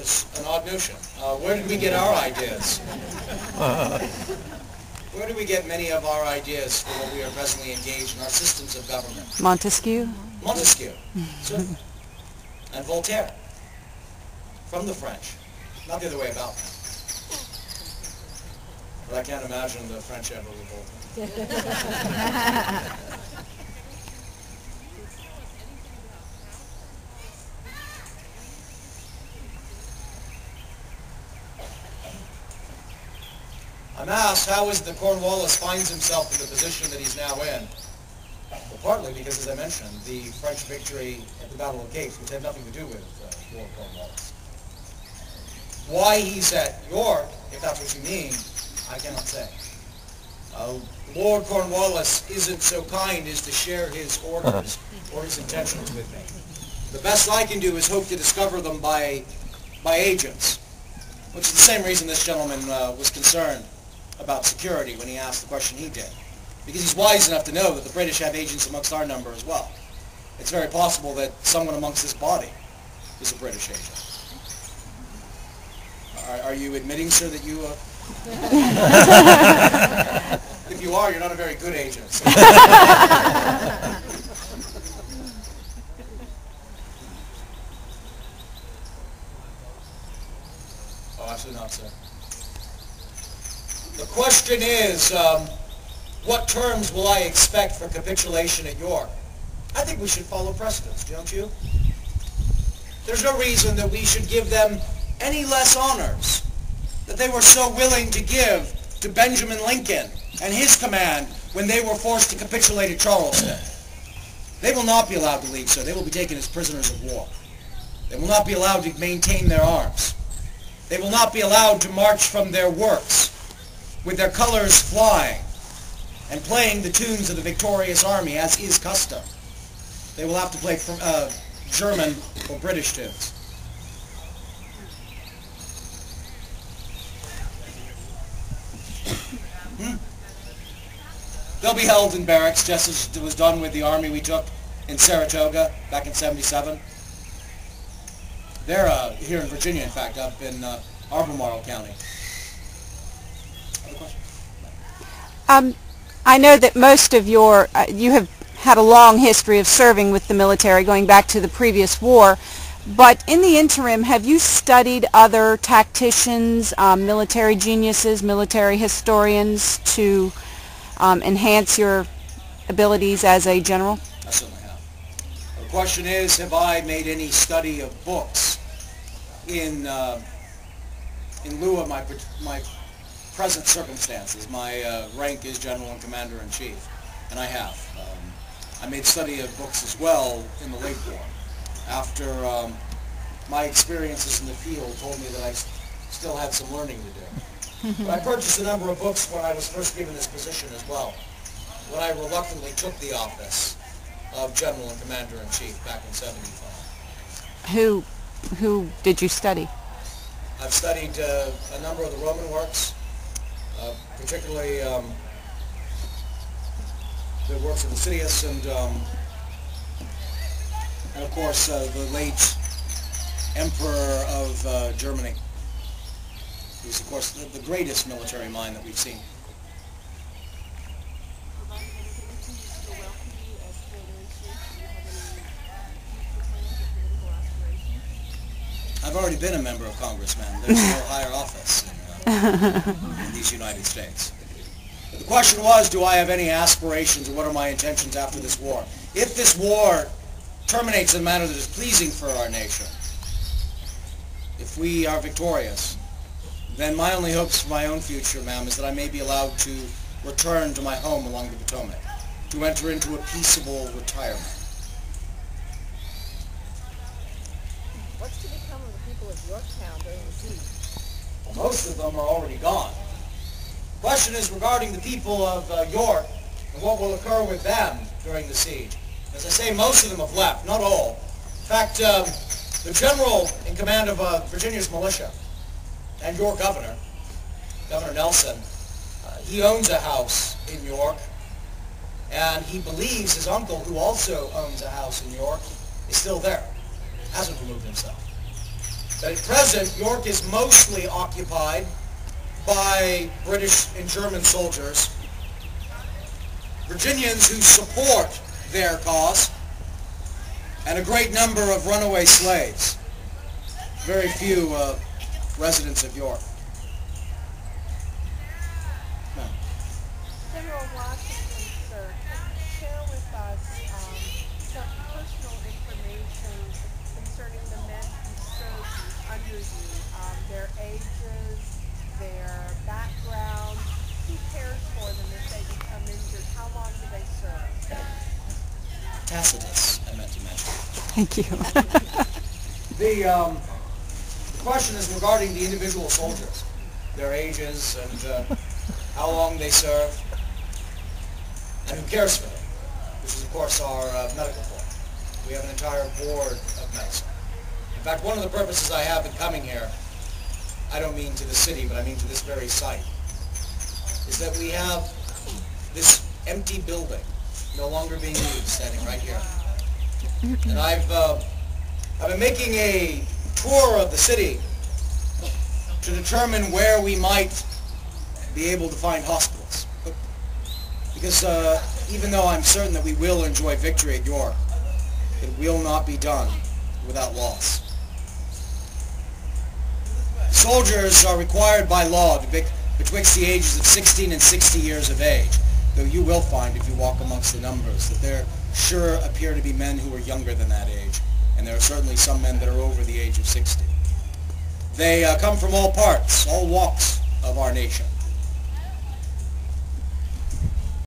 is an odd notion. Where did we get our ideas? Where do we get many of our ideas for what we are presently engaged in, our systems of government? Montesquieu? Montesquieu, certainly. And Voltaire, from the French. Not the other way about. But I can't imagine the French ever revolting. I'm asked, how is it that Cornwallis finds himself in the position that he's now in? Well, partly because, as I mentioned, the French victory at the Battle of Gates, which had nothing to do with Lord Cornwallis. Why he's at York, if that's what you mean, I cannot say. Lord Cornwallis isn't so kind as to share his orders or his intentions with me. The best I can do is hope to discover them by agents, which is the same reason this gentleman was concerned about security when he asked the question he did. Because he's wise enough to know that the British have agents amongst our number as well. It's very possible that someone amongst this body is a British agent. Are you admitting, sir, that you... If you are, you're not a very good agent. So. Oh, absolutely not, sir. The question is, what terms will I expect for capitulation at York? I think we should follow precedents, don't you? There's no reason that we should give them any less honors that they were so willing to give to Benjamin Lincoln and his command when they were forced to capitulate at Charleston. They will not be allowed to leave, sir. They will be taken as prisoners of war. They will not be allowed to maintain their arms. They will not be allowed to march from their works with their colors flying and playing the tunes of the victorious army, as is custom. They will have to play German or British tunes. They'll be held in barracks, just as it was done with the army we took in Saratoga back in '77. They're here in Virginia, in fact, up in Albemarle County. Other questions? I know that most of you have had a long history of serving with the military, going back to the previous war. But in the interim, have you studied other tacticians, military geniuses, military historians to enhance your abilities as a general? I certainly have. The question is, have I made any study of books in lieu of my present circumstances? My rank is General and Commander-in-Chief, and I have. I made study of books as well in the late war. After my experiences in the field told me that I still had some learning to do. But I purchased a number of books when I was first given this position as well, when I reluctantly took the office of General and Commander-in-Chief back in '75. Who did you study? I've studied a number of the Roman works, particularly the works of Lucidius and of course the late Emperor of Germany, who's of course the greatest military mind that we've seen. I've already been a member of Congress, man. There's no higher office in these United States. But the question was, do I have any aspirations, or what are my intentions after this war? If this war terminates in a manner that is pleasing for our nation, if we are victorious, then my only hopes for my own future, ma'am, is that I may be allowed to return to my home along the Potomac, to enter into a peaceable retirement. What's to become of the people of Yorktown during the siege? Well, most of them are already gone. The question is regarding the people of York and what will occur with them during the siege. As I say, most of them have left, not all. In fact, the general in command of Virginia's militia and your governor, Governor Nelson, he owns a house in York, and he believes his uncle, who also owns a house in York, is still there, hasn't removed himself. But at present, York is mostly occupied by British and German soldiers, Virginians who support their cause, and a great number of runaway slaves. Very few residents of York. No. General Washington, sir, can you share with us some personal information concerning the men who served under you, their ages, their background, who cares for them if they become injured, how long do they serve? Tacitus, I meant to mention. Thank you. The question is regarding the individual soldiers, their ages and how long they serve, and who cares for them, which is, of course, our medical board. We have an entire board of medicine. In fact, one of the purposes I have in coming here, I don't mean to the city, but I mean to this very site, is that we have this empty building no longer being used, standing right here. And I've been making a tour of the city to determine where we might be able to find hospitals. Because even though I'm certain that we will enjoy victory at York, it will not be done without loss. Soldiers are required by law to be betwixt the ages of 16 and 60 years of age, though you will find, if you walk amongst the numbers, that there sure appear to be men who are younger than that age, and there are certainly some men that are over the age of 60. They come from all parts, all walks of our nation.